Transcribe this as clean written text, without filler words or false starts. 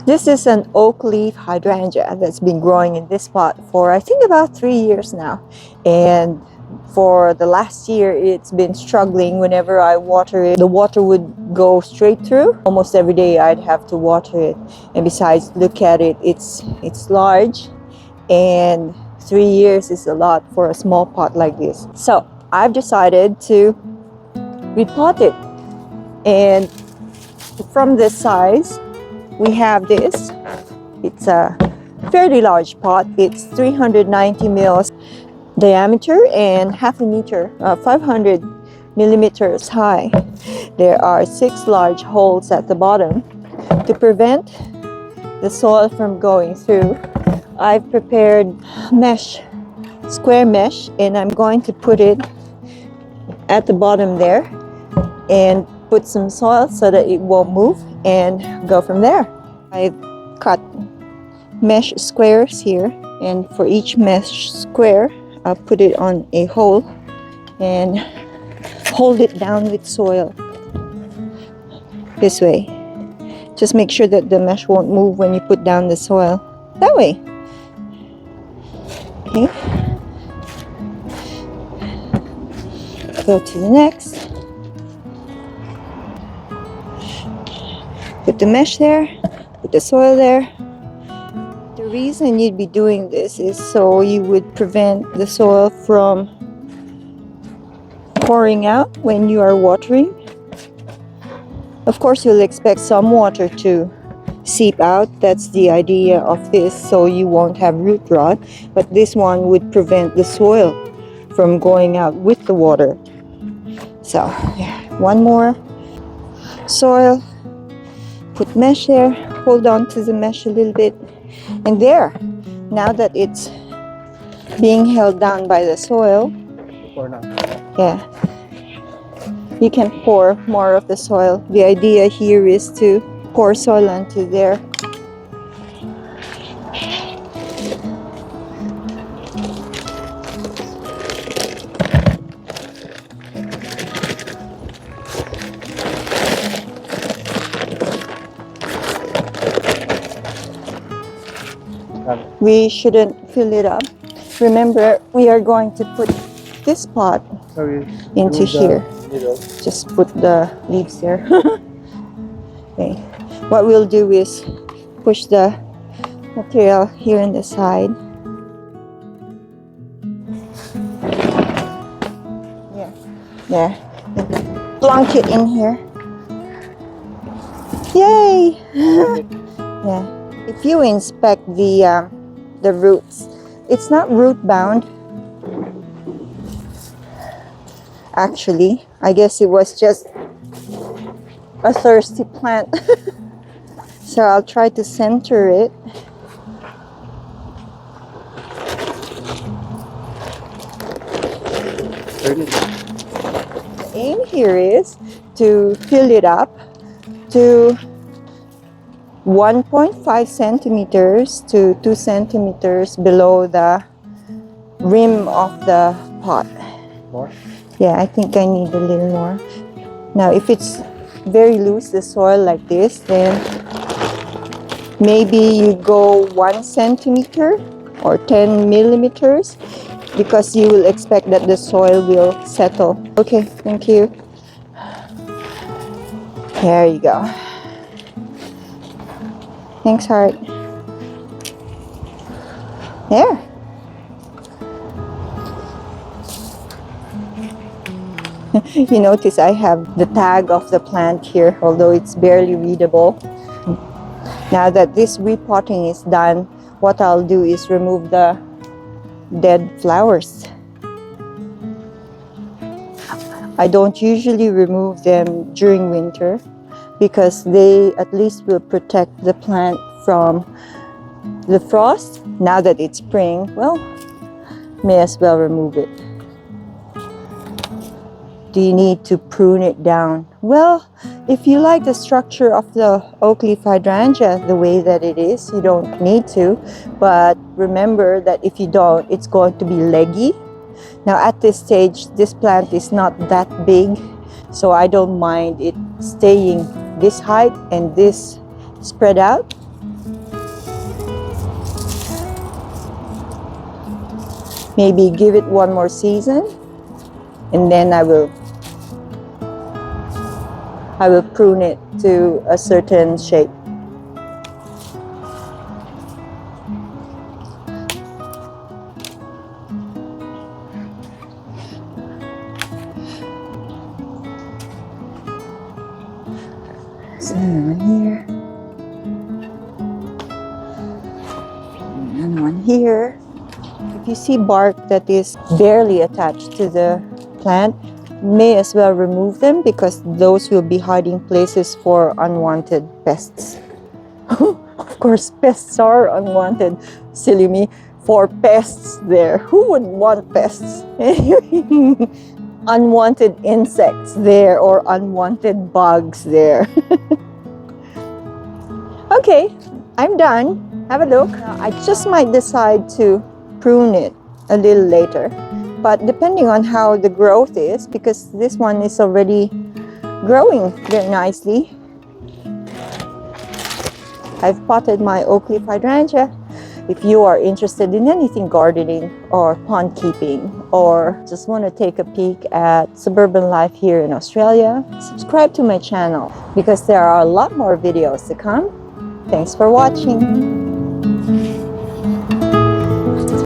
This is an Oakleaf Hydrangea that's been growing in this pot for I think about 3 years now. And for the last year, it's been struggling. Whenever I water it, the water would go straight through. Almost every day I'd have to water it. And besides, look at it, it's large, and 3 years is a lot for a small pot like this. So I've decided to repot it. And from this size, we have this. It's a fairly large pot. It's 390 mils diameter and half a meter, 500 millimeters high. There are 6 large holes at the bottom to prevent the soil from going through. I've prepared mesh, square mesh, and I'm going to put it at the bottom there and put some soil so that it won't move and go from there. I've cut mesh squares here, and for each mesh square I'll put it on a hole and hold it down with soil this way. Just make sure that the mesh won't move when you put down the soil. That way. Okay. Go to the next. Put the mesh there, put the soil there. The reason you'd be doing this is so you would prevent the soil from pouring out when you are watering. Of course, you'll expect some water to seep out. That's the idea of this, so you won't have root rot. But this one would prevent the soil from going out with the water. So, yeah, one more soil. Put mesh there, hold on to the mesh a little bit, and there, now that it's being held down by the soil, yeah, you can pour more of the soil. The idea here is to pour soil onto there. We shouldn't fill it up. Remember, we are going to put this pot into here. Just put the leaves there. Okay. What we'll do is push the material here in the side. Yeah. There. Plunk it in here. Yay! Yeah. If you inspect the roots, it's not root bound. Actually, I guess it was just a thirsty plant. So I'll try to center it. The aim here is to fill it up to 1.5 centimeters to 2 centimeters below the rim of the pot. More? Yeah, I think I need a little more. Now, if it's very loose, the soil like this, then maybe you go 1 centimeter or 10 millimeters, because you will expect that the soil will settle. Okay, thank you. There you go. Thanks, Heart. There. You notice I have the tag of the plant here, although it's barely readable. Now that this repotting is done, what I'll do is remove the dead flowers. I don't usually remove them during winter, because they at least will protect the plant from the frost. Now that it's spring, well, may as well remove it. Do you need to prune it down? Well, if you like the structure of the Oakleaf Hydrangea the way that it is, you don't need to. But remember that if you don't, it's going to be leggy. Now at this stage, this plant is not that big, so I don't mind it staying this height and this spread out. maybe give it one more season, and then I will prune it to a certain shape. So one here, and one here. If you see bark that is barely attached to the plant, may as well remove them, because those will be hiding places for unwanted pests. Of course, pests are unwanted. Silly me. For pests there. Who would want pests? Unwanted insects there, or unwanted bugs there. Okay, I'm done. Have a look. I just might decide to prune it a little later, but depending on how the growth is, because this one is already growing very nicely. I've potted my Oakleaf Hydrangea. If you are interested in anything gardening or pond keeping, or just want to take a peek at suburban life here in Australia, subscribe to my channel, because there are a lot more videos to come. Thanks for watching.